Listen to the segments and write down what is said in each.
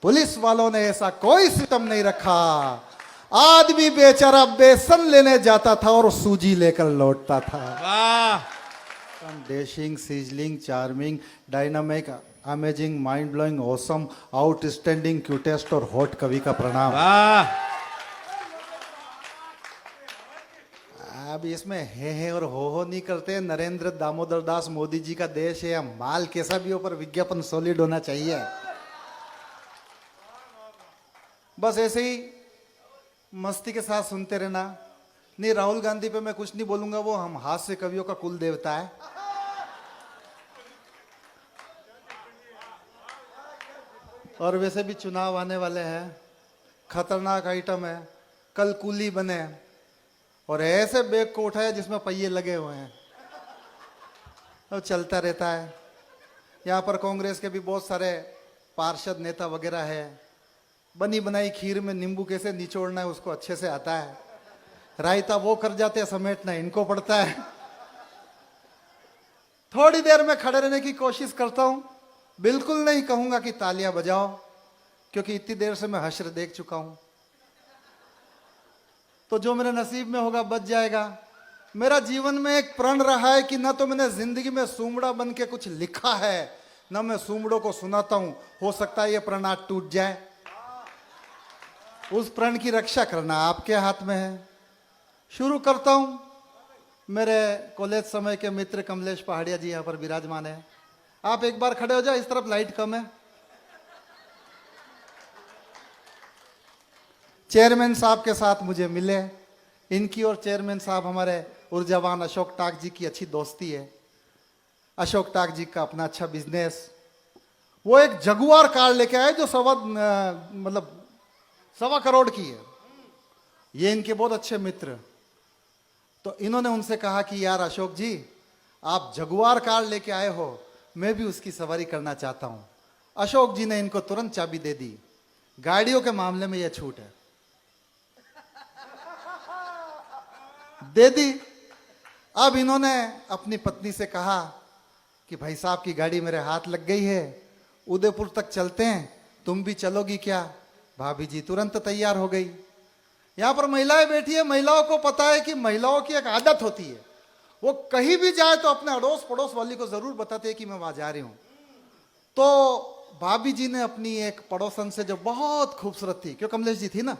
Police वालों ने ऐसा कोई सिस्टम नहीं रखा। आदमी बेचारा बेसन लेने जाता था और सूजी लेकर लौटता था। वाह, dashing, sizzling, charming, dynamic, amazing, mind blowing, awesome, outstanding, cutest और हॉट कवि का प्रणाम। वाह, अब इसमें हे और हो नहीं करते। नरेंद्र दामोदर दास मोदी जी का देश है, माल कैसा भी हो पर विज्ञापन सॉलिड होना चाहिए। बस ऐसे ही मस्ती के साथ सुनते रहना। नहीं, राहुल गांधी पे मैं कुछ नहीं बोलूंगा, वो हम हास्य कवियों का कुल देवता है। और वैसे भी चुनाव आने वाले हैं, खतरनाक आइटम है। कल कुली बने और ऐसे बैग को उठाया जिसमें पहिए लगे हुए हैं और चलता रहता है। यहाँ पर कांग्रेस के भी बहुत सारे पार्षद नेता वगैरह है। बनी बनाई खीर में नींबू कैसे निचोड़ना है उसको अच्छे से आता है। रायता वो कर जाते हैं, समेटना इनको पड़ता है। थोड़ी देर में खड़े रहने की कोशिश करता हूं। बिल्कुल नहीं कहूंगा कि तालियां बजाओ, क्योंकि इतनी देर से मैं हश्र देख चुका हूं। तो जो मेरे नसीब में होगा बच जाएगा। मेरा जीवन में एक प्रण रहा है कि ना तो मैंने जिंदगी में सूमड़ा बन के कुछ लिखा है, ना मैं सूमड़ों को सुनाता हूं। हो सकता है ये प्रण आज टूट जाए। उस प्रण की रक्षा करना आपके हाथ में है। शुरू करता हूं। मेरे कॉलेज समय के मित्र कमलेश पहाड़िया जी यहां पर विराजमान है। आप एक बार खड़े हो जाओ, इस तरफ लाइट कम है। चेयरमैन साहब के साथ मुझे मिले। इनकी और चेयरमैन साहब हमारे ऊर्जावान अशोक टाक जी की अच्छी दोस्ती है। अशोक टाक जी का अपना अच्छा बिजनेस। वो एक जगुआर कार लेके आए जो 1.25 करोड़ की है। ये इनके बहुत अच्छे मित्र। तो इन्होंने उनसे कहा कि यार अशोक जी, आप जगुआर कार लेके आए हो, मैं भी उसकी सवारी करना चाहता हूं। अशोक जी ने इनको तुरंत चाबी दे दी। गाड़ियों के मामले में यह छूट है, दे दी। अब इन्होंने अपनी पत्नी से कहा कि भाई साहब की गाड़ी मेरे हाथ लग गई है, उदयपुर तक चलते हैं, तुम भी चलोगी क्या? भाभी जी तुरंत तैयार हो गई। यहां पर महिलाएं बैठी है। महिलाओं को पता है कि महिलाओं की एक आदत होती है, वो कहीं भी जाए तो अपने अड़ोस पड़ोस वाली को जरूर बताते हैं कि मैं वहां जा रही हूं। तो भाभी जी ने अपनी एक पड़ोसन से, जो बहुत खूबसूरत थी, क्यों कमलेश जी थी ना,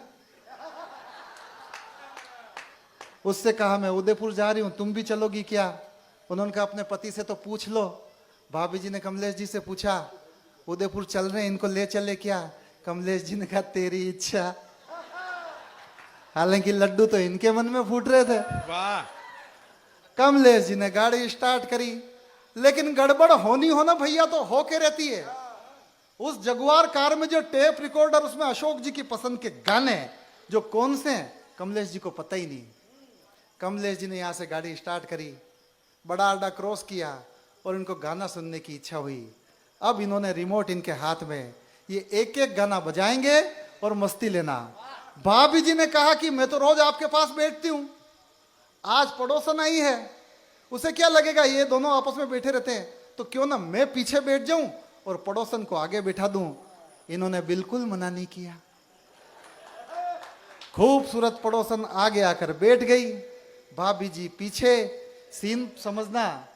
उससे कहा मैं उदयपुर जा रही हूं, तुम भी चलोगी क्या? उन्होंने कहा अपने पति से तो पूछ लो। भाभी जी ने कमलेश जी से पूछा, उदयपुर चल रहे हैं, इनको ले चले क्या? कमलेश जी ने कहा तेरी इच्छा। हालांकि लड्डू तो इनके मन में फूट रहे थे। वाह, कमलेश जी ने गाड़ी स्टार्ट करी, लेकिन गड़बड़ होनी हो ना भैया तो होके रहती है। उस जगुआर कार में जो टेप रिकॉर्डर, उसमें अशोक जी की पसंद के गाने, जो कौन से हैं कमलेश जी को पता ही नहीं। कमलेश जी ने यहां से गाड़ी स्टार्ट करी, बड़ा अड्डा क्रॉस किया और इनको गाना सुनने की इच्छा हुई। अब इन्होंने रिमोट इनके हाथ में, ये एक एक गाना बजाएंगे और मस्ती लेना। भाभी जी ने कहा कि मैं तो रोज आपके पास बैठती हूं, आज पड़ोसन आई है, उसे क्या लगेगा, ये दोनों आपस में बैठे रहते हैं, तो क्यों ना मैं पीछे बैठ जाऊं और पड़ोसन को आगे बैठा दूं। इन्होंने बिल्कुल मना नहीं किया। खूबसूरत पड़ोसन आगे आकर बैठ गई, भाभी जी पीछे। सीन समझना,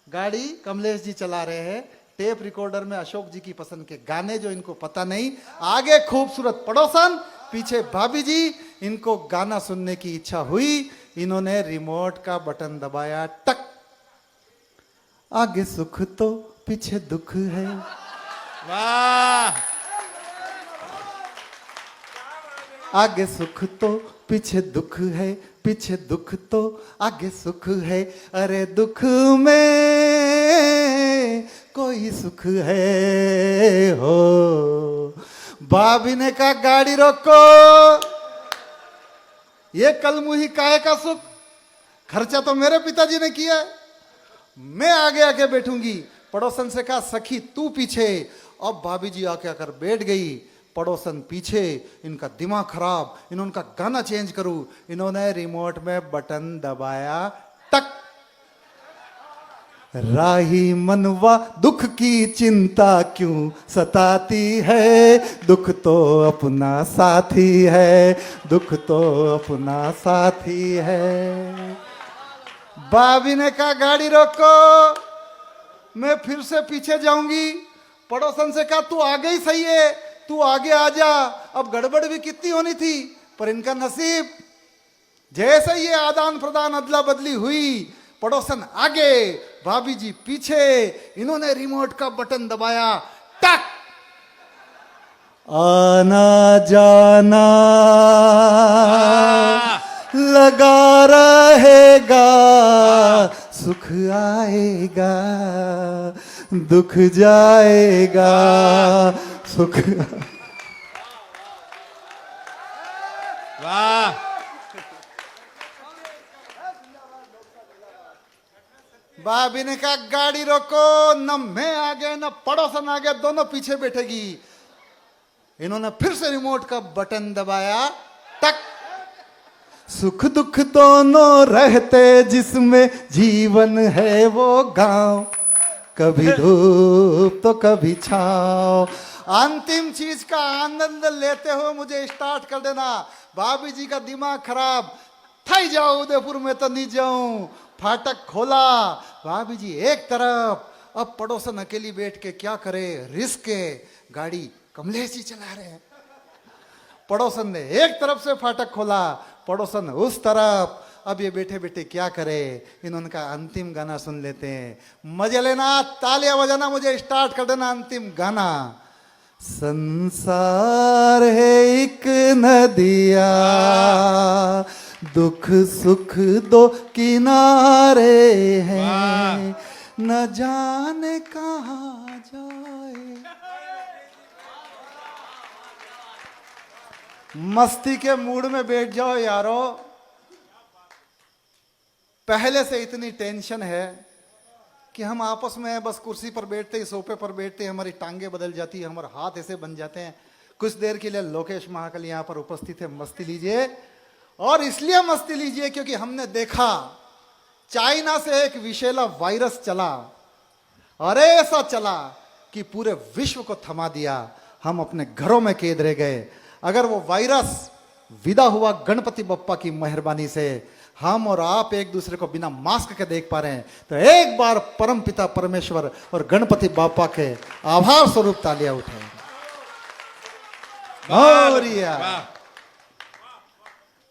गाड़ी कमलेश जी चला रहे हैं, टेप रिकॉर्डर में अशोक जी की पसंद के गाने जो इनको पता नहीं, आगे खूबसूरत पड़ोसन, पीछे भाभी जी। इनको गाना सुनने की इच्छा हुई, इन्होंने रिमोट का बटन दबाया, टक। आगे सुख तो पीछे दुख है। वाह, आगे सुख तो पीछे दुख है, पीछे दुख तो आगे सुख है। अरे दुख में कोई सुख है हो। भाभी ने कहा गाड़ी रोको, ये कलमुही काहे का सुख, खर्चा तो मेरे पिताजी ने किया है, मैं आगे आके बैठूंगी। पड़ोसन से कहा सखी तू पीछे। अब भाभी जी आके आकर बैठ गई, पड़ोसन पीछे। इनका दिमाग खराब, इन्होंने कहा गाना चेंज करूं। इन्होंने रिमोट में बटन दबाया, टक। राही मनवा दुख की चिंता क्यों सताती है, दुख तो अपना साथी है, दुख तो अपना साथी है। भाभी ने कहा गाड़ी रोको, मैं फिर से पीछे जाऊंगी। पड़ोसन से कहा तू आगे ही सही है, तू आगे आ जा। अब गड़बड़ भी कितनी होनी थी, पर इनका नसीब, जैसे ये आदान प्रदान अदला बदली हुई, पड़ोसन आगे भाभी जी पीछे, इन्होंने रिमोट का बटन दबाया, टक, आना जाना लगा रहेगा, सुख आएगा दुख जाएगा, सुख। वाह भाभी ने कहा गाड़ी रोको, न मैं आगे न पड़ोसन आगे, दोनों पीछे बैठेगी। इन्होंने फिर से रिमोट का बटन दबाया, टक, सुख दुख दोनों रहते जिसमें जीवन है वो गांव, कभी धूप तो कभी छांव। अंतिम चीज का आनंद लेते हुए मुझे स्टार्ट कर देना। भाभी जी का दिमाग खराब, थई जाओ उदयपुर में तो नहीं जाऊं। फाटक खोला, भाभी जी एक तरफ, अब पड़ोसन अकेली बैठ के क्या करे, रिस्क है, गाड़ी कमलेश जी चला रहे हैं। पड़ोसन ने एक तरफ से फाटक खोला, पड़ोसन उस तरफ, अब ये बैठे बैठे क्या करे। इन्होंने कहा अंतिम गाना सुन लेते हैं, मजे लेना, तालियां बजाना, मुझे स्टार्ट कर देना अंतिम गाना। संसार है एक नदिया, दुख सुख दो किनारे हैं, न जाने कहाँ जाए। मस्ती के मूड में बैठ जाओ यारो। पहले से इतनी टेंशन है कि हम आपस में बस कुर्सी पर बैठते ही, सोफे पर बैठते ही हमारी टांगे बदल जाती है, हमारे हाथ ऐसे बन जाते हैं। कुछ देर के लिए लोकेश महाकाल यहाँ पर उपस्थित है, मस्ती लीजिए। और इसलिए मस्ती लीजिए क्योंकि हमने देखा चाइना से एक विषैला वायरस चला, और ऐसा चला कि पूरे विश्व को थमा दिया। हम अपने घरों में कैद रह गए। अगर वो वायरस विदा हुआ गणपति बप्पा की मेहरबानी से, हम और आप एक दूसरे को बिना मास्क के देख पा रहे हैं, तो एक बार परम पिता परमेश्वर और गणपति बापा के आभार स्वरूप तालियां उठाएं।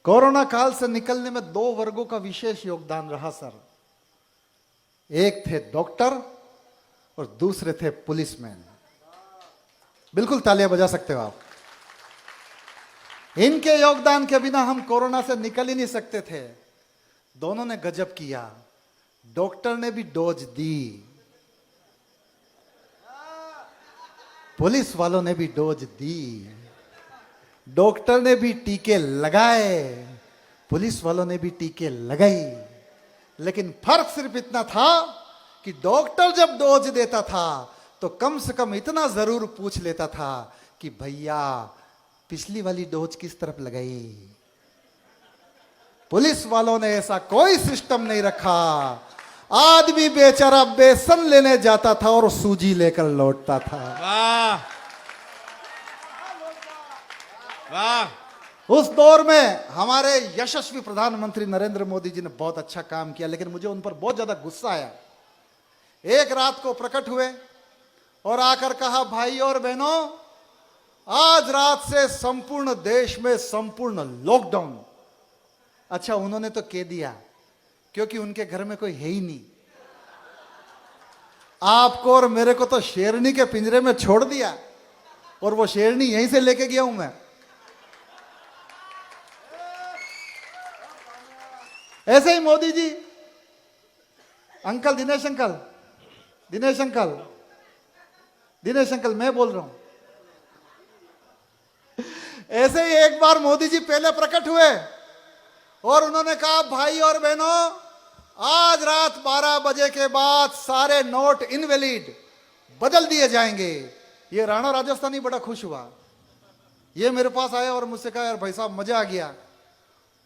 कोरोना काल से निकलने में दो वर्गों का विशेष योगदान रहा सर। एक थे डॉक्टर और दूसरे थे पुलिसमैन। बिल्कुल तालियां बजा सकते हो आप। इनके योगदान के बिना हम कोरोना से निकल ही नहीं सकते थे। दोनों ने गजब किया। डॉक्टर ने भी डोज दी, पुलिस वालों ने भी डोज दी। डॉक्टर ने भी टीके लगाए, पुलिस वालों ने भी टीके लगाई। लेकिन फर्क सिर्फ इतना था कि डॉक्टर जब डोज देता था तो कम से कम इतना जरूर पूछ लेता था कि भैया पिछली वाली डोज किस तरफ लगाई। पुलिस वालों ने ऐसा कोई सिस्टम नहीं रखा। आदमी बेचारा बेसन लेने जाता था और सूजी लेकर लौटता था। वाह वाह। उस दौर में हमारे यशस्वी प्रधानमंत्री नरेंद्र मोदी जी ने बहुत अच्छा काम किया, लेकिन मुझे उन पर बहुत ज्यादा गुस्सा आया। एक रात को प्रकट हुए और आकर कहा, भाई और बहनों, आज रात से संपूर्ण देश में संपूर्ण लॉकडाउन। अच्छा, उन्होंने तो कह दिया क्योंकि उनके घर में कोई है ही नहीं। आपको और मेरे को तो शेरनी के पिंजरे में छोड़ दिया, और वो शेरनी यहीं से लेके गया हूं मैं। ऐसे ही Modi ji, uncle Dinesh uncle, Dinesh uncle, Dinesh uncle मैं बोल रहा हूं। ऐसे ही एक बार मोदी जी पहले प्रकट हुए और उन्होंने कहा, भाई और बहनों, आज रात 12 बजे के बाद सारे नोट इनवैलिड बदल दिए जाएंगे। ये राणा राजस्थानी बड़ा खुश हुआ। ये मेरे पास आया और मुझसे कहा, यार भाई साहब मजा आ गया,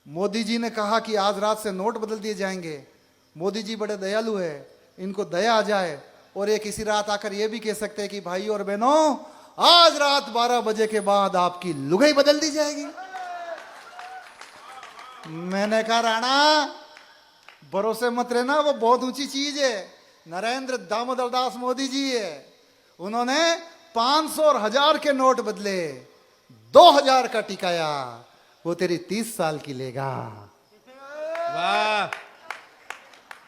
मोदी जी ने कहा कि आज रात से नोट बदल दिए जाएंगे। मोदी जी बड़े दयालु है, इनको दया आ जाए और ये किसी रात आकर ये भी कह सकते हैं कि भाई और बहनों, आज रात 12 बजे के बाद आपकी लुगाई बदल दी जाएगी। मैंने कहा राणा, भरोसे मत रहना, वो बहुत ऊंची चीज है। नरेंद्र दामोदर दास मोदी जी है, उन्होंने 500 और 1000 के नोट बदले, 2000 का टिकाया, वो तेरी 30 साल की लेगा वाह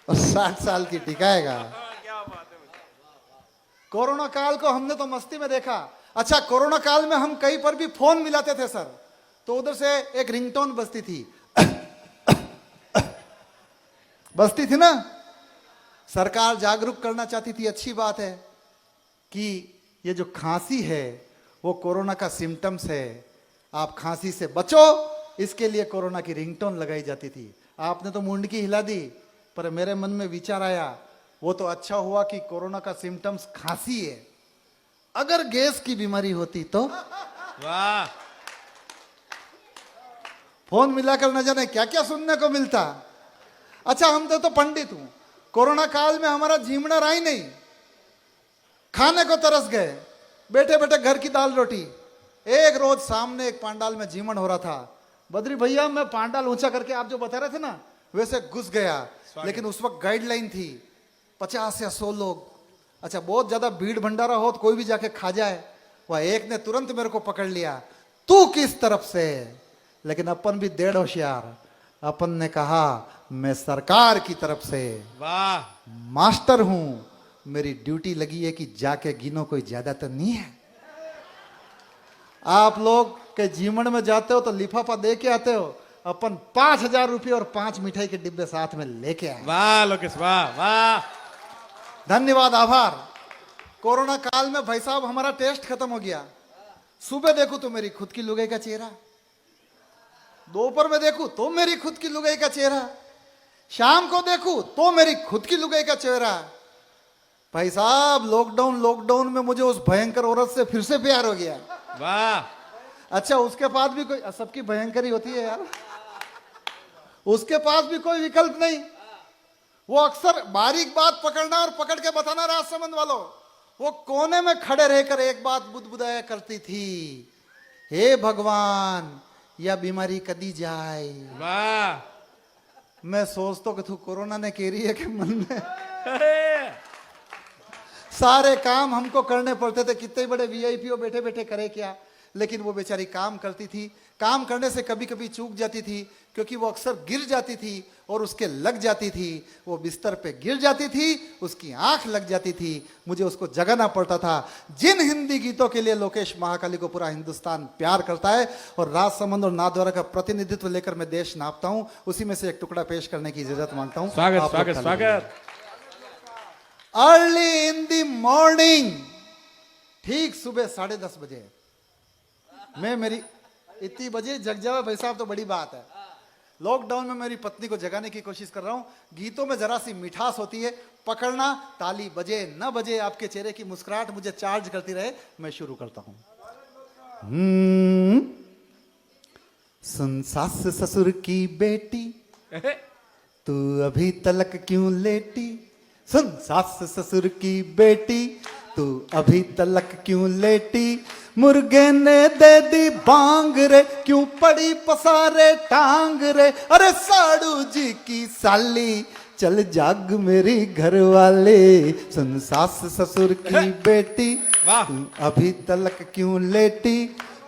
और 60 साल की टिकाएगा। कोरोना काल को हमने तो मस्ती में देखा। अच्छा, कोरोना काल में हम कहीं पर भी फोन मिलाते थे सर, तो उधर से एक रिंगटोन बजती थी बजती थी ना। सरकार जागरूक करना चाहती थी, अच्छी बात है कि ये जो खांसी है वो कोरोना का सिम्टम्स है, आप खांसी से बचो, इसके लिए कोरोना की रिंगटोन लगाई जाती थी। आपने तो मुंडकी हिला दी, पर मेरे मन में विचार आया, वो तो अच्छा हुआ कि कोरोना का सिम्टम्स खांसी है, अगर गैस की बीमारी होती तो वाह फोन मिलाकर न जाने क्या क्या सुनने को मिलता। अच्छा, हम तो पंडित हूं, कोरोना काल में हमारा जीवना रहा ही नहीं, खाने को तरस गए, बैठे बैठे घर की दाल रोटी। एक रोज सामने एक पांडाल में जीवन हो रहा था, बद्री भैया मैं पांडाल ऊंचा करके आप जो बता रहे थे ना वैसे घुस गया, लेकिन उस वक्त गाइडलाइन थी 50 या 100 लोग। अच्छा, बहुत ज्यादा भीड़ भंडारा हो तो कोई भी जाके खा जाए। वह एक ने तुरंत मेरे को पकड़ लिया, तू किस तरफ से? लेकिन अपन भी डेढ़ होशियार, अपन ने कहा मैं सरकार की तरफ से वाह मास्टर हूं, मेरी ड्यूटी लगी है कि जाके गिनो, कोई ज्यादा तो नहीं है। आप लोग के जीवन में जाते हो तो लिफाफा दे के आते हो, अपन 5000 रुपये और 5 मिठाई के डिब्बे साथ में लेके आए। वाह लोकेश वाह वाह धन्यवाद, आभार। कोरोना काल में भाई साहब हमारा टेस्ट खत्म हो गया। सुबह देखूं तो मेरी खुद की लुगाई का चेहरा, दोपहर में देखूं तो मेरी खुद की लुगाई का चेहरा, शाम को देखूं तो मेरी खुद की लुगाई का चेहरा। भाई साहब, लॉकडाउन में मुझे उस भयंकर औरत से फिर से प्यार हो गया। वाह अच्छा, उसके पास भी कोई, सबकी भयंकर ही होती है यार, उसके पास भी कोई विकल्प नहीं। वो अक्सर बारीक बात पकड़ना और पकड़ के बताना, राजसमंद वालों, वो कोने में खड़े रहकर एक बात बुदबुदाया करती थी, हे भगवान यह बीमारी कदी जाए। वाह मैं सोचता कि तू कोरोना ने केरी है कि मन में अरे सारे काम हमको करने पड़ते थे, कितने बड़े वीआईपी हो, बैठे बैठे करे क्या। लेकिन वो बेचारी काम करती थी, काम करने से कभी कभी चूक जाती थी, क्योंकि वो अक्सर गिर जाती थी और उसके लग जाती थी, वो बिस्तर पे गिर जाती थी, उसकी आंख लग जाती थी, मुझे उसको जगाना पड़ता था। जिन हिंदी गीतों के लिए लोकेश महाकाली को पूरा हिंदुस्तान प्यार करता है और राजसमंद और नाथद्वारा का प्रतिनिधित्व लेकर मैं देश नापता हूं, उसी में से एक टुकड़ा पेश करने की इजाजत मांगता हूं। स्वागत आप लोग स्वागत ताली स्वागत अर्ली इन द मॉर्निंग, ठीक सुबह 10:30 बजे मैं मेरी, इतनी बजे जग जावे भाई साहब तो बड़ी बात है। लॉकडाउन में मेरी पत्नी को जगाने की कोशिश कर रहा हूं। गीतों में जरा सी मिठास होती है, पकड़ना, ताली बजे न बजे, आपके चेहरे की मुस्कुराहट मुझे चार्ज करती रहे। मैं शुरू करता हूं। सुन सास ससुर की बेटी, तू अभी तलक क्यों लेटी? सुन सास ससुर की बेटी, तू अभी तलक क्यों लेटी? मुर्गे ने दे दी बांग रे, क्यों पड़ी पसारे टांग रे? अरे साड़ू जी की साली, चल जाग मेरी घर वाले। सुन सास ससुर की बेटी, वाह। तू अभी तलक क्यों लेटी?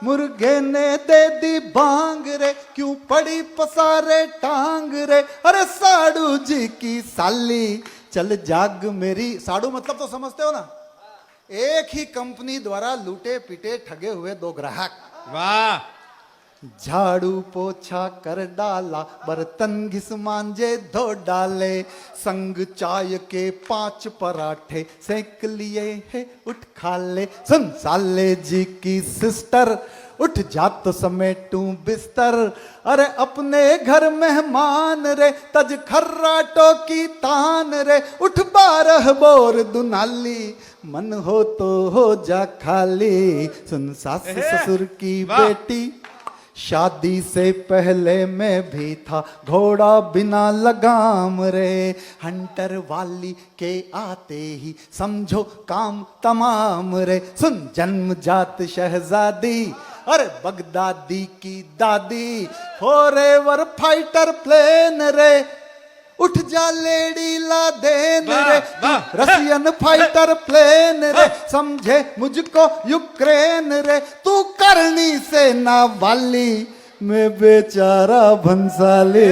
मुर्गे ने दे दी बांग रे, क्यों पड़ी पसारे टांग रे? अरे साड़ू जी की साली, चल जाग मेरी। साड़ू मतलब तो समझते हो ना, एक ही कंपनी द्वारा लूटे पीटे ठगे हुए 2 ग्राहक। वाह झाड़ू पोछा कर डाला, बर्तन घिस मांजे धो डाले, संग चाय के 5 पराठे सेक लिए है, उठ खा ले। सुन साले जी की सिस्टर, उठ जा तो समेटू बिस्तर। अरे अपने घर मेहमान रे, तज खर्राटो की तान रे। उठ 12 बोर दुनाली, मन हो तो हो जा खाली। सुन सास ससुर की वाह। बेटी, शादी से पहले मैं भी था घोड़ा बिना लगाम रे, हंटर वाली के आते ही समझो काम तमाम रे। सुन जन्मजात शहजादी, अरे बगदादी की दादी, फॉरएवर फाइटर प्लेन रे, उठ जा लेडी ला देन रे, रशियन फाइटर प्लेन रे, समझे मुझको यूक्रेन रे, तू करनी से ना वाली, मैं बेचारा भंसाली।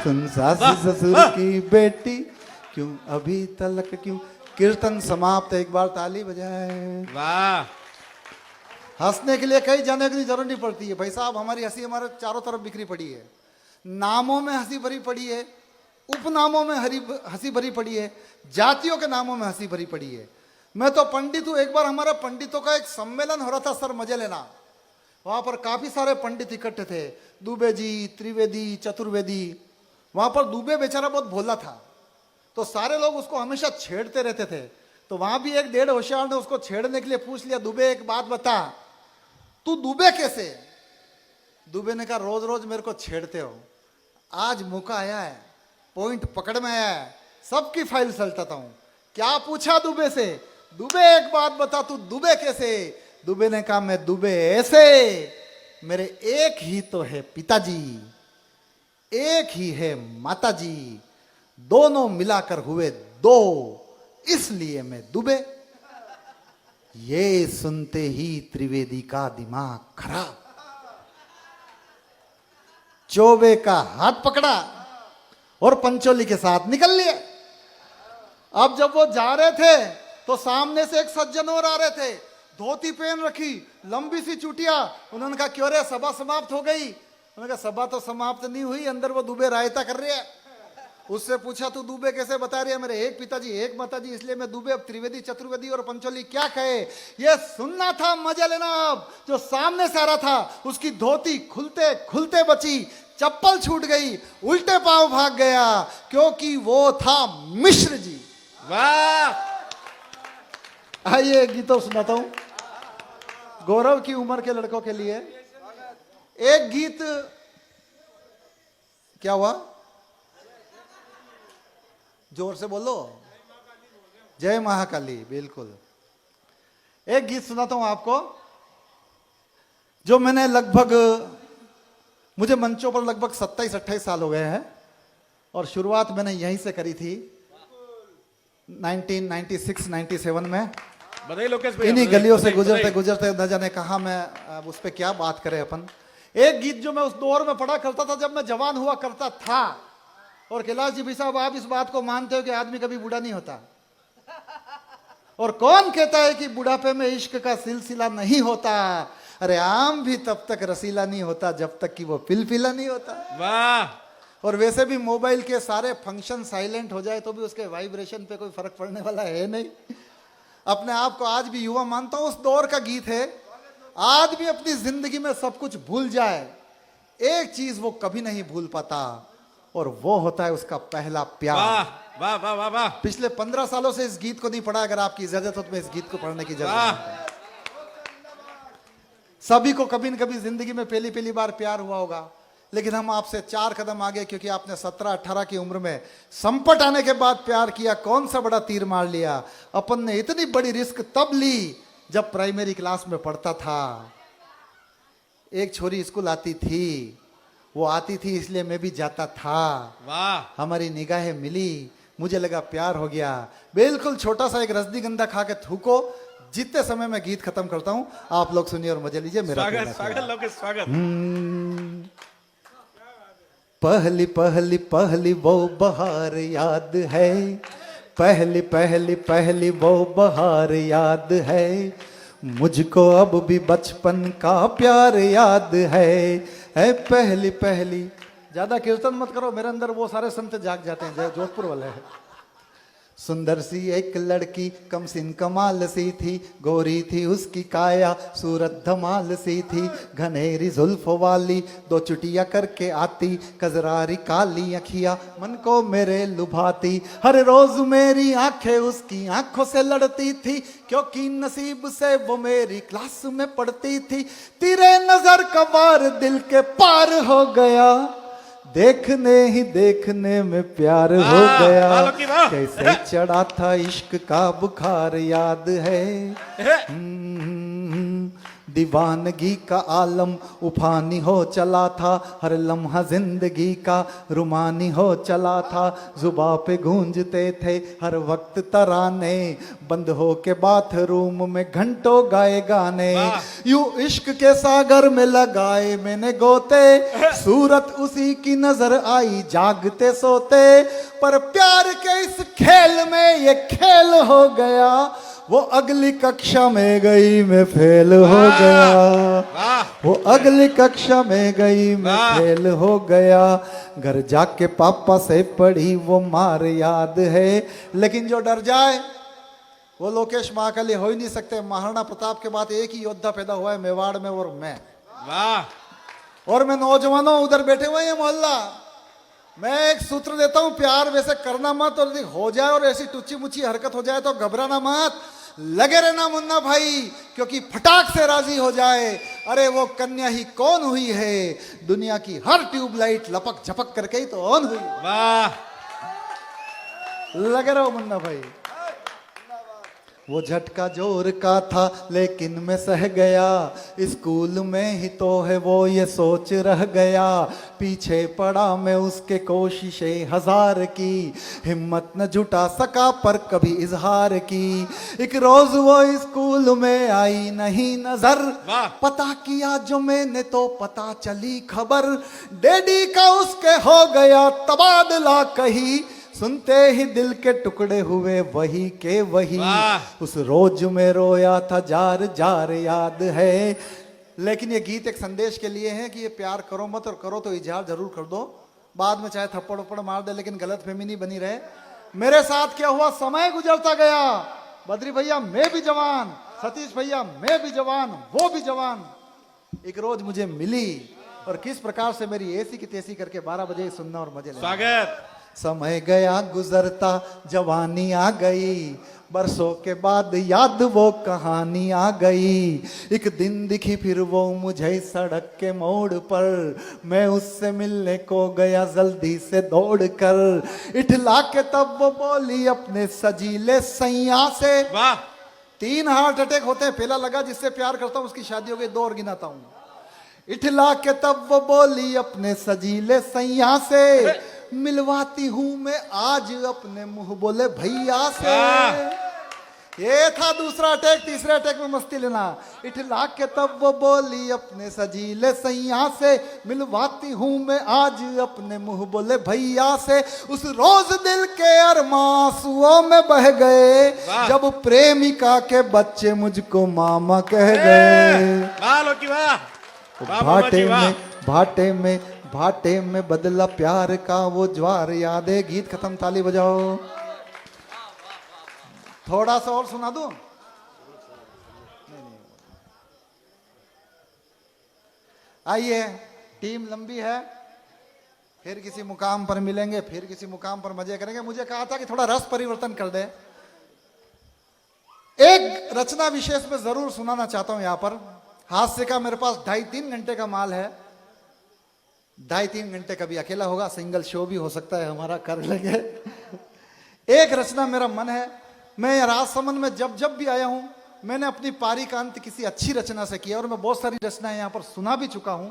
सुन सास ससुर की बेटी, क्यों अभी तलक क्यों। कीर्तन समाप्त, एक बार ताली बजाए। वाह हंसने के लिए कहीं जाने की जरूरत नहीं पड़ती है भाई साहब, हमारी हंसी हमारे चारों तरफ बिखरी पड़ी है। नामों में हंसी भरी पड़ी है, उपनामों में हंसी भरी पड़ी है, जातियों के नामों में हंसी भरी पड़ी है। मैं तो पंडित हूं, एक बार हमारा पंडितों का एक सम्मेलन हो रहा था, सर मजे लेना। वहां पर काफी सारे पंडित इकट्ठे थे, दुबे जी, त्रिवेदी, चतुर्वेदी। वहां पर दुबे बेचारा बहुत भोला था, तो सारे लोग उसको हमेशा छेड़ते रहते थे। तो वहां भी एक डेढ़ होशियार ने उसको छेड़ने के लिए पूछ लिया, दुबे एक बात बता, तू दुबे कैसे? दुबे ने कहा, रोज रोज मेरे को छेड़ते हो, आज मौका आया है, पॉइंट पकड़ में आया है, सबकी फाइल सल्टाता हूं। क्या पूछा दुबे से? दुबे एक बात बता, तू दुबे कैसे? दुबे ने कहा, मैं दुबे ऐसे, मेरे एक ही तो है पिताजी, एक ही है माताजी, दोनों मिलाकर हुए दो, इसलिए मैं दुबे। ये सुनते ही त्रिवेदी का दिमाग खराब, चौबे का हाथ पकड़ा और पंचोली के साथ निकल लिए। अब जब वो जा रहे थे तो सामने से एक सज्जन और आ रहे थे, धोती पहन रखी, लंबी सी चुटिया। उन्होंने कहा, क्यों रे, सभा समाप्त हो गई? उन्होंने कहा, सभा तो समाप्त नहीं हुई, अंदर वो दुबे रायता कर रहे हैं। उससे पूछा, तू दुबे कैसे बता रही है? मेरे एक पिताजी एक माताजी, इसलिए मैं दुबे। अब त्रिवेदी, चतुर्वेदी और पंचोली क्या कहे? ये सुनना था, मजा लेना। अब जो सामने से आ रहा था उसकी धोती खुलते खुलते बची, चप्पल छूट गई, उल्टे पांव भाग गया, क्योंकि वो था मिश्र जी। वाह आइए गीतों सुनाता हूं गौरव की उम्र के लड़कों के लिए। एक गीत, क्या हुआ? जोर से बोलो। जय महाकाली, बिल्कुल। एक गीत सुनाता हूं आपको, जो मैंने लगभग, मुझे मंचों पर लगभग 27-28 साल हो गए हैं, और शुरुआत मैंने यहीं से करी थी 1996-97 में। बधाई लोकेश भाई, इन्हीं बधाई, गलियों से बधाई, गुजरते बधाई। गुजरते न जाने कहा मैं, अब उस पर क्या बात करें अपन। एक गीत जो मैं उस दौर में पढ़ा करता था जब मैं जवान हुआ करता था। और कैलाश जी भी साहब, आप इस बात को मानते हो कि आदमी कभी बूढ़ा नहीं होता? और कौन कहता है कि बुढ़ापे में इश्क का सिलसिला नहीं होता? अरे आम भी तब तक रसीला नहीं होता जब तक कि वो पिलपिला नहीं होता। वाह। और वैसे भी मोबाइल के सारे फंक्शन साइलेंट हो जाए तो भी उसके वाइब्रेशन पे कोई फर्क पड़ने वाला है नहीं। अपने आप को आज भी युवा मानता हूं। उस दौर का गीत है। आदमी अपनी जिंदगी में सब कुछ भूल जाए, एक चीज वो कभी नहीं भूल पाता, और वो होता है उसका पहला प्यार। वाह वाह वाह वाह। पिछले 15 सालों से इस गीत को नहीं पढ़ा। अगर आपकी इजाजत हो तो मैं इस गीत को पढ़ने की जरूरत है। सभी को कभी न कभी जिंदगी में पहली पहली बार प्यार हुआ होगा, लेकिन हम आपसे 4 कदम आगे, क्योंकि आपने 17-18 की उम्र में संपट आने के बाद प्यार किया। कौन सा बड़ा तीर मार लिया। अपन ने इतनी बड़ी रिस्क तब ली जब प्राइमरी क्लास में पढ़ता था। एक छोरी स्कूल आती थी, वो आती थी इसलिए मैं भी जाता था। वाह। हमारी निगाहें मिली, मुझे लगा प्यार हो गया। बिल्कुल छोटा सा एक रजनीगंधा खा के थूको। जितने समय में गीत खत्म करता हूं, आप लोग सुनिए और मजे लीजिए। मेरा स्वागत स्वागत लोकेश, स्वागत। पहली पहली पहली वो बहार याद है, पहली पहली पहली वो बहार याद है, मुझको अब भी बचपन का प्यार याद है पहली पहली। ज्यादा कीर्तन मत करो, मेरे अंदर वो सारे संत जाग जाते हैं, जोधपुर वाले हैं। सुंदर सी एक लड़की कमसिन कमाल सी थी, गोरी थी उसकी काया सूरत धमाल सी थी, घनेरी जुल्फ वाली दो चुटिया करके आती, कजरारी काली अखियां मन को मेरे लुभाती, हर रोज मेरी आंखें उसकी आंखों से लड़ती थी, क्योंकि नसीब से वो मेरी क्लास में पढ़ती थी, तेरे नजर का वार दिल के पार हो गया, देखने ही देखने में प्यार हो वाह, गया, वाह लोकी वाह। कैसे चढ़ा था इश्क का बुखार याद है, दीवानगी का आलम उफानी हो चला था, हर लम्हा जिंदगी का रुमानी हो चला था, जुबा पे गूंजते थे हर वक्त तराने, बंद हो के बाथरूम में घंटों गाए गाने, यूं इश्क के सागर में लगाए मैंने गोते, सूरत उसी की नजर आई जागते सोते, पर प्यार के इस खेल में ये खेल हो गया, वो अगली कक्षा में गई मैं फेल हो गया, वो अगली कक्षा में गई मैं फेल हो गया, घर जाके पापा से पढ़ी वो मार याद है, लेकिन जो डर जाए वो लोकेश महाकाली हो ही नहीं सकते। महाराणा प्रताप के बाद एक ही योद्धा पैदा हुआ है मेवाड़ में, और मैं, वाह, और मैं नौजवानों उधर बैठे हुए हैं मोहल्ला, मैं एक सूत्र देता हूं, प्यार वैसे करना मत, और यदि हो जाए और ऐसी टुच्ची मुच्ची हरकत हो जाए तो घबराना मत, लगे रहना मुन्ना भाई, क्योंकि फटाक से राजी हो जाए, अरे वो कन्या ही कौन हुई है, दुनिया की हर ट्यूबलाइट लपक झपक करके ही तो ऑन हुई। वाह, लगे रहो मुन्ना भाई। वो झटका जोर का था लेकिन मैं सह गया, स्कूल में ही तो है वो ये सोच रह गया, पीछे पड़ा मैं उसके कोशिशें हजार की, हिम्मत न जुटा सका पर कभी इजहार की, एक रोज वो स्कूल में आई नहीं नजर, पता किया जो मैंने तो पता चली खबर, डैडी का उसके हो गया तबादला कहीं, सुनते ही दिल के टुकड़े हुए वही के वही, उस रोज में रोया था जार जार याद है। लेकिन ये गीत एक संदेश के लिए है कि ये प्यार करो मत, और करो तो इजहार जरूर कर दो, बाद में चाहे थप्पड़ उप्पड़ मार दे लेकिन गलत फहमी नहीं बनी रहे। मेरे साथ क्या हुआ, समय गुजरता गया, बद्री भैया मैं भी जवान, सतीश भैया मैं भी जवान, वो भी जवान, एक रोज मुझे मिली, और किस प्रकार से मेरी ऐसी की तैसी करके 12 बजे सुनना और मजे लेना। स्वागत। समय गया गुजरता जवानी आ गई, बरसों के बाद याद वो कहानी आ गई, एक दिन दिखी फिर वो मुझे सड़क के मोड़ पर, मैं उससे मिलने को गया जल्दी से दौड़ कर, इठला के तब वो बोली अपने सजीले सैया से, 3 हार्ट अटैक होते हैं, पहला लगा जिससे प्यार करता हूं उसकी शादी हो गई, 2 और गिनाता हूं, इठला के तब वो बोली अपने सजीले सैया से, मिलवाती हूं मैं आज अपने मुंह बोले भैया से। ये था दूसरा अटैक, तीसरे अटैक में मस्ती लेना, इठला के तब वो बोली अपने सजीले सैया से, मिलवाती हूं मैं आज अपने मुंह बोले भैया से, उस रोज दिल के अरमासुओं में बह गए, जब प्रेमिका के बच्चे मुझको मामा कह गए, भाटे में बदला प्यार का वो ज्वार याद है। गीत खत्म, ताली बजाओ। थोड़ा सा और सुना दूं? आइए, टीम लंबी है, फिर किसी मुकाम पर मिलेंगे, फिर किसी मुकाम पर मजे करेंगे। मुझे कहा था कि थोड़ा रस परिवर्तन कर दे। एक रचना विशेष में जरूर सुनाना चाहता हूं। यहां पर हास्य का मेरे पास 2.5-3 घंटे का माल है। 2.5-3 घंटे कभी अकेला होगा, सिंगल शो भी हो सकता है हमारा, कर लेंगे। एक रचना मेरा मन है, मैं राजसमंद में जब जब भी आया हूं, मैंने अपनी पारी का अंत किसी अच्छी रचना से किया, और मैं बहुत सारी रचनाएं यहां पर सुना भी चुका हूं।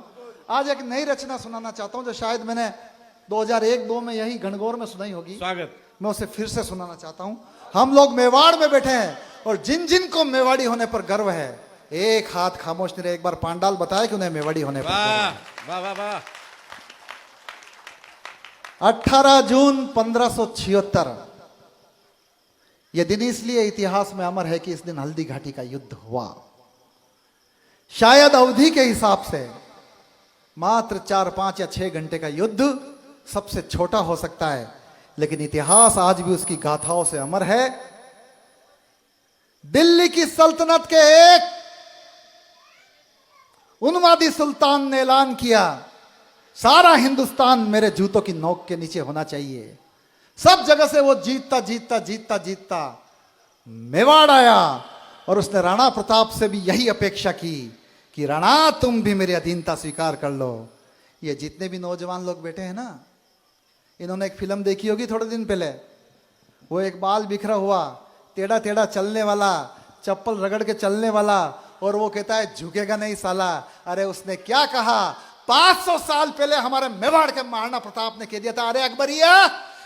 आज एक नई रचना सुनाना चाहता हूं जो शायद मैंने 2001-2 में यही गणगौर में सुनाई होगी। स्वागत। मैं उसे फिर से सुनाना चाहता हूं। हम लोग मेवाड़ में बैठे हैं, और जिन जिन को मेवाड़ी होने पर गर्व है, एक हाथ खामोश नहीं रहे। एक बार पांडाल बताया कि उन्हें मेवाड़ी होने पर गर्व है। वाह। 18 जून 1576, यह दिन इसलिए इतिहास में अमर है कि इस दिन हल्दी घाटी का युद्ध हुआ। शायद अवधि के हिसाब से मात्र 4, 5 या 6 घंटे का युद्ध सबसे छोटा हो सकता है, लेकिन इतिहास आज भी उसकी गाथाओं से अमर है। दिल्ली की सल्तनत के एक उन्मादी सुल्तान ने ऐलान किया, सारा हिंदुस्तान मेरे जूतों की नोक के नीचे होना चाहिए। सब जगह से वो जीतता जीतता जीतता जीतता मेवाड़ आया और उसने राणा प्रताप से भी यही अपेक्षा की कि राणा तुम भी मेरी अधीनता स्वीकार कर लो। ये जितने भी नौजवान लोग बैठे हैं ना, इन्होंने एक फिल्म देखी होगी थोड़े दिन पहले। वो एक बाल बिखरा हुआ, टेढ़ा टेढ़ा चलने वाला, चप्पल रगड़ के चलने वाला, और वो कहता है झुकेगा नहीं साला। अरे उसने क्या कहा, 500 साल पहले हमारे मेवाड़ के महाराणा प्रताप ने कह दिया था, अरे अकबरिया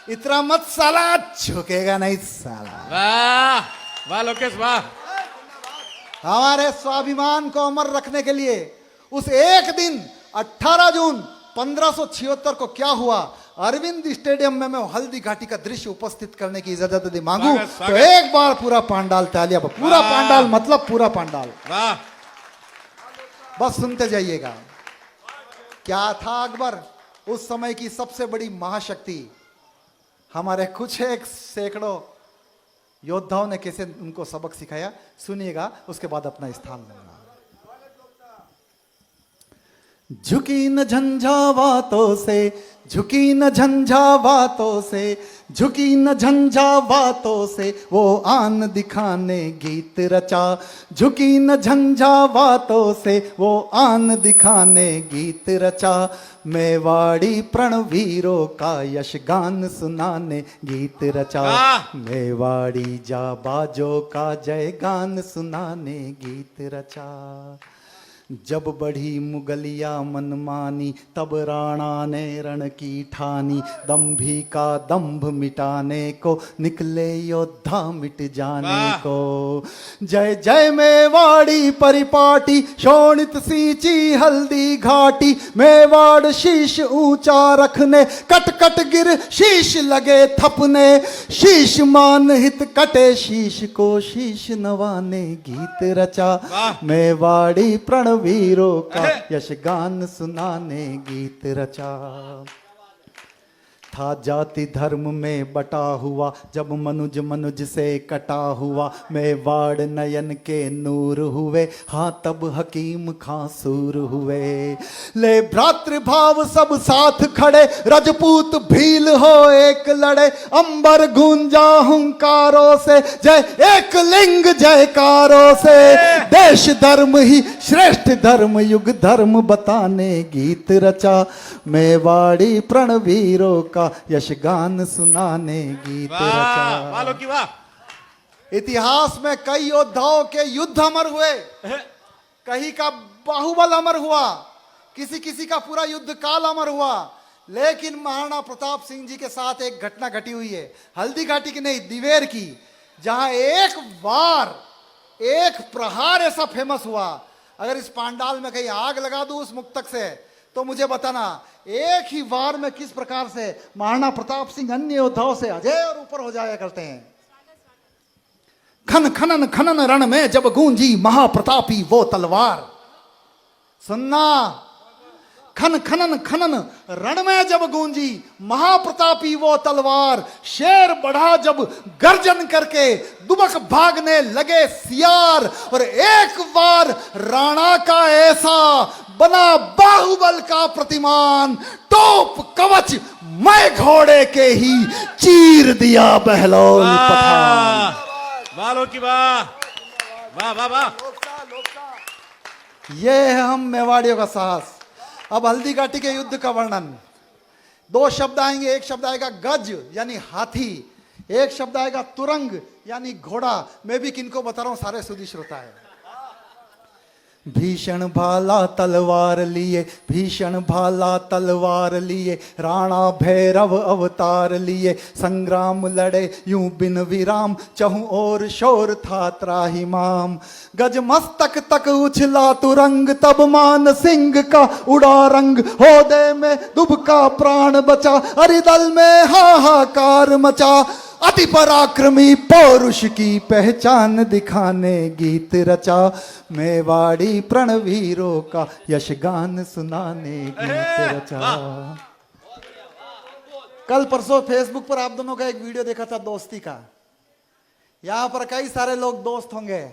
इतना मत साला, झुकेगा नहीं साला। वाह वाह लोकेश वाह। हमारे स्वाभिमान को अमर रखने के लिए उस एक दिन 18 जून 1576 को क्या हुआ, अरविंद स्टेडियम में मैं हल्दी घाटी का दृश्य उपस्थित करने की इजाजत यदि मांगू तो एक बार पूरा पांडाल तालियां, पूरा पांडाल मतलब पूरा पांडाल। वाह। बस सुनते जाइएगा। क्या था अकबर, उस समय की सबसे बड़ी महाशक्ति। हमारे कुछ एक सैकड़ों योद्धाओं ने कैसे उनको सबक सिखाया, सुनिएगा, उसके बाद अपना स्थान लेना। झुकी न झंझावातों से, झुकी न झंझावातों से, झुकी न झंझावातों से, वो आन दिखाने गीत रचा। झुकी न झंझावातों से, वो आन दिखाने गीत रचा। मेवाड़ी प्रणवीरों का यशगान सुनाने गीत रचा। मेवाड़ी जाबाजों का जयगान सुनाने गीत रचा। जब बढ़ी मुगलिया मनमानी, तब राणा ने रण की ठानी। दंभी का दंभ मिटाने को, निकले योद्धा मिट जाने को। जय जय मेवाड़ी परिपाटी, शोणित सींची हल्दी घाटी। मेवाड़ शीश ऊंचा रखने, कट कट गिर शीश लगे थपने। शीश मान हित कटे, शीश को शीश नवाने गीत रचा। मेवाड़ी प्रण वीरों का यशगान सुनाने गीत रचा। था जाति धर्म में बटा हुआ, जब मनुज मनुज से कटा हुआ। मेवाड़ नयन के नूर हुए, हाँ तब हकीम खां सूर हुए। ले भ्रातृभाव सब साथ खड़े, रजपूत भील हो एक लड़े। अंबर गूंजा हुंकारों से, जय एक लिंग जयकारों से। देश धर्म ही श्रेष्ठ धर्म, युग धर्म बताने गीत रचा। मेवाड़ी प्रणवीरों का यशगान सुनाने गीत रचा। वाह की वाह। इतिहास में कई योद्धाओं के युद्ध अमर हुए, कहीं का बाहुबल अमर हुआ, किसी किसी का पूरा युद्ध काल अमर हुआ। लेकिन महाराणा प्रताप सिंह जी के साथ एक घटना घटी हुई है, हल्दी घाटी की नहीं, दिवेर की, जहां एक वार, एक प्रहार ऐसा फेमस हुआ। अगर इस पांडाल में कहीं आग लगा दूं उस मुक्तक से, तो मुझे बताना एक ही वार में किस प्रकार से महाराणा प्रताप सिंह अन्य योद्धाओं से अजय और ऊपर हो जाया करते हैं। खन खनन खनन रण में जब गूंजी महाप्रतापी वो तलवार। सुनना, खन खनन खनन रण में जब गूंजी महाप्रतापी वो तलवार। शेर बढ़ा जब गर्जन करके, दुबक भागने लगे सियार। और एक बार राणा का ऐसा बना बाहुबल का प्रतिमान। टोप कवच मैं घोड़े के ही चीर दिया बहलोल पठान। वाह की वाह। वाह वाह वाह। ये है हम मेवाड़ियों का साहस। अब हल्दी घाटी के युद्ध का वर्णन, दो शब्द आएंगे। एक शब्द आएगा गज यानी हाथी, एक शब्द आएगा तुरंग यानी घोड़ा। मैं भी किनको बता रहा हूं, सारे सुधी श्रोता है। भीषण भाला तलवार लिए, भीषण भाला तलवार लिए। राणा भैरव अवतार लिए, संग्राम लड़े यूं बिन विराम। चहु और शोर था त्राहिमाम। गज मस्तक तक उछला तुरंग, तब मान सिंह का उड़ा रंग। होदे में दुबका प्राण बचा, अरिदल में हाहाकार मचा। अति पराक्रमी पौरुष की पहचान दिखाने गीत रचा। मेवाड़ी प्रणवीरों का यशगान सुनाने गीत रचा। कल परसों फेसबुक पर आप दोनों का एक वीडियो देखा था दोस्ती का। यहां पर कई सारे लोग दोस्त होंगे,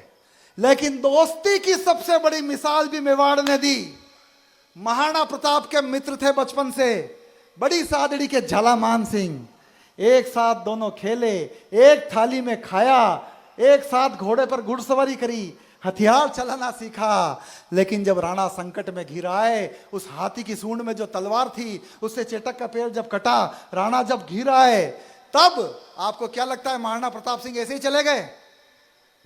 लेकिन दोस्ती की सबसे बड़ी मिसाल भी मेवाड़ ने दी। महाराणा प्रताप के मित्र थे बचपन से, बड़ी सादड़ी के झालामान सिंह। एक साथ दोनों खेले, एक थाली में खाया, एक साथ घोड़े पर घुड़सवारी करी, हथियार चलाना सीखा। लेकिन जब राणा संकट में घिर आए, उस हाथी की सूंड में जो तलवार थी उससे चेतक का पैर जब कटा, राणा जब घिर आए, तब आपको क्या लगता है महाराणा प्रताप सिंह ऐसे ही चले गए?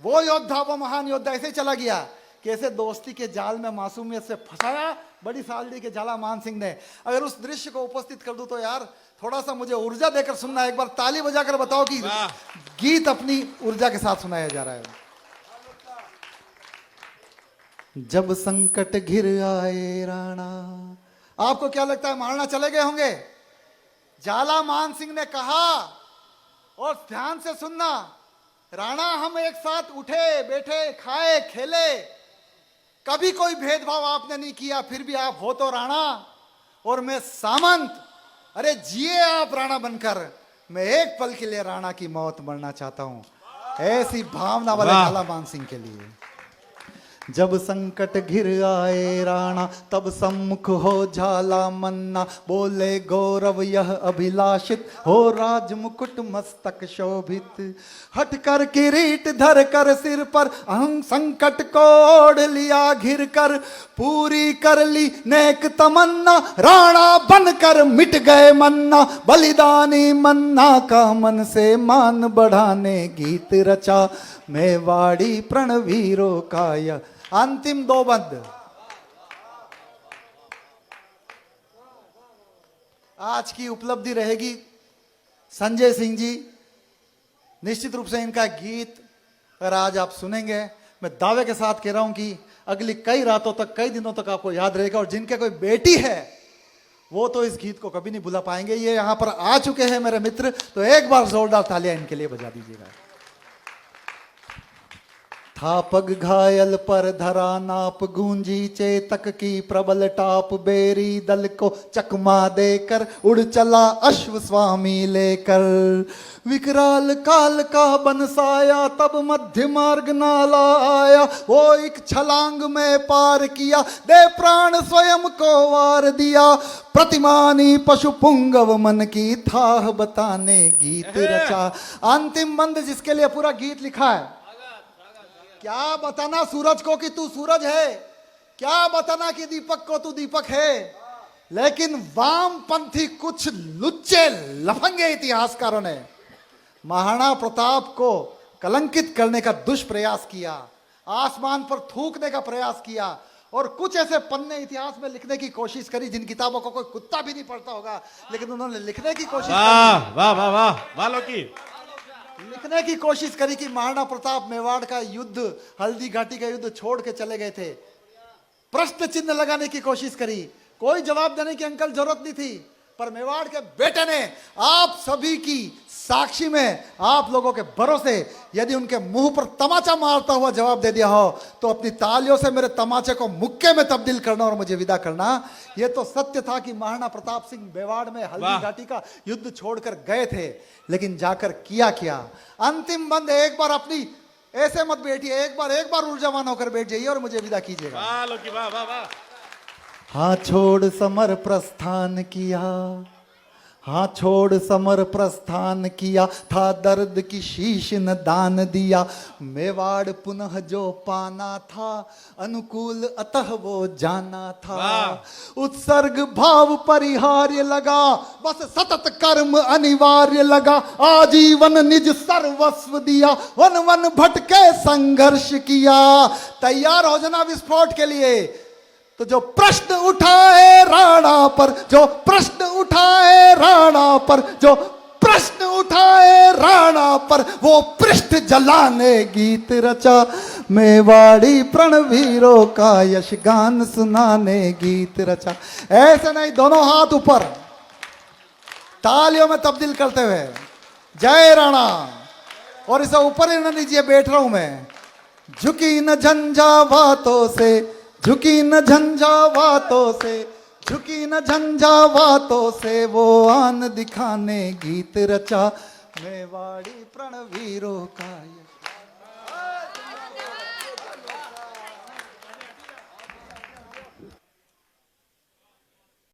वो योद्धा, वो महान योद्धा ऐसे ही चला गया? कैसे दोस्ती के जाल में मासूमियत से फंसाया बड़ी सालडी के झालामान सिंह ने। अगर उस दृश्य को उपस्थित कर दूं तो यार थोड़ा सा मुझे ऊर्जा देकर सुनना। एक बार ताली बजाकर बताओ कि गीत अपनी ऊर्जा के साथ सुनाया जा रहा है। जब संकट घिर आए राणा, आपको क्या लगता है महाराणा चले गए होंगे? झालामान सिंह ने कहा, और ध्यान से सुनना, राणा हम एक साथ उठे बैठे खाए खेले, कभी कोई भेदभाव आपने नहीं किया, फिर भी आप हो तो राणा और मैं सामंत। अरे जिए आप राणा बनकर, मैं एक पल के लिए राणा की मौत मरना चाहता हूं। ऐसी भावना वाले झालामान सिंह के लिए। जब संकट घिर आए राणा, तब सम्मुख हो झाला मन्ना, बोले गौरव यह अभिलाषित, हो राज मुकुट मस्तक शोभित। हट कर किरीट धर कर सिर पर, अहं संकट को ओढ़ लिया घिर कर, पूरी कर ली नेक तमन्ना, राणा बनकर मिट गए मन्ना, बलिदानी मन्ना का मन से मान बढ़ाने गीत रचा, मेवाड़ी प्रणवीरों का यह अंतिम दो बंद। आज की उपलब्धि रहेगी संजय सिंह जी, निश्चित रूप से इनका गीत अगर आज आप सुनेंगे, मैं दावे के साथ कह रहा हूं कि अगली कई रातों तक, कई दिनों तक आपको याद रहेगा। और जिनके कोई बेटी है वो तो इस गीत को कभी नहीं भुला पाएंगे। ये यहां पर आ चुके हैं मेरे मित्र, तो एक बार जोरदार तालियां इनके लिए बजा दीजिएगा। था पग घायल पर धरा नाप, गूंजी चेतक की प्रबल टाप, बेरी दल को चकमा देकर उड़ चला अश्व स्वामी लेकर। विकराल काल का बनसाया, तब मध्य मार्ग नाला आया, वो एक छलांग में पार किया, दे प्राण स्वयं को वार दिया, प्रतिमानी पशु पुंगव मन की थाह बताने गीत रचा। अंतिम बंद जिसके लिए पूरा गीत लिखा है। क्या बताना सूरज को कि तू सूरज है, क्या बताना कि दीपक को तू दीपक है, लेकिन वामपंथी कुछ लुच्चे लफंगे इतिहासकारों ने महाराणा प्रताप को कलंकित करने का दुष्प्रयास किया, आसमान पर थूकने का प्रयास किया, और कुछ ऐसे पन्ने इतिहास में लिखने की कोशिश करी जिन किताबों को कोई कुत्ता भी नहीं पढ़ता होगा, लेकिन उन्होंने लिखने की कोशिश वाह वाह वाह वाह वाह लोकी, लिखने की कोशिश करी कि महाराणा प्रताप मेवाड़ का युद्ध, हल्दी घाटी का युद्ध छोड़ के चले गए थे। प्रश्न चिन्ह लगाने की कोशिश करी, कोई जवाब देने की अंकल जरूरत नहीं थी, पर मेवाड़ के बेटे ने आप सभी की साक्षी में, आप लोगों के भरोसे, यदि उनके मुंह पर तमाचा मारता हुआ जवाब दे दिया हो तो अपनी तालियों से मेरे तमाचे को मुक्के में तब्दील करना और मुझे विदा करना। यह तो सत्य था कि महाराणा प्रताप सिंह मेवाड़ में हल्दी घाटी का युद्ध छोड़कर गए थे, लेकिन जाकर किया क्या? अंतिम बंद, एक बार अपनी ऐसे मत बैठिए, एक बार ऊर्जावान होकर बैठ जाइए और मुझे विदा कीजिएगा। वाह लोकी, वाह वाह वाह। हाँ छोड़ समर प्रस्थान किया, हाँ छोड़ समर प्रस्थान किया, था दर्द की शीश न दान दिया, मेवाड़ पुनः जो पाना था, अनुकूल अतः वो जाना था। उत्सर्ग भाव परिहार्य लगा, बस सतत कर्म अनिवार्य लगा, आजीवन निज सर्वस्व दिया, वन वन भटके संघर्ष किया। तैयार हो जाना विस्फोट के लिए। तो जो प्रश्न उठाए राणा पर, जो प्रश्न उठाए राणा पर, जो प्रश्न उठाए राणा पर, वो पृष्ठ जलाने गीत रचा, मेवाड़ी प्रणवीरों का यश गान सुनाने गीत रचा। ऐसे नहीं, दोनों हाथ ऊपर तालियों में तब्दील करते हुए जय राणा। और इसे ऊपर ही न लीजिए, बैठ रहा हूं मैं। झुकी न झंझावातों से, झुकी न झंझावातों से, झुकी न झंझावातों से वो आन दिखाने गीत रचा मेवाड़ी प्रणवीरों का ये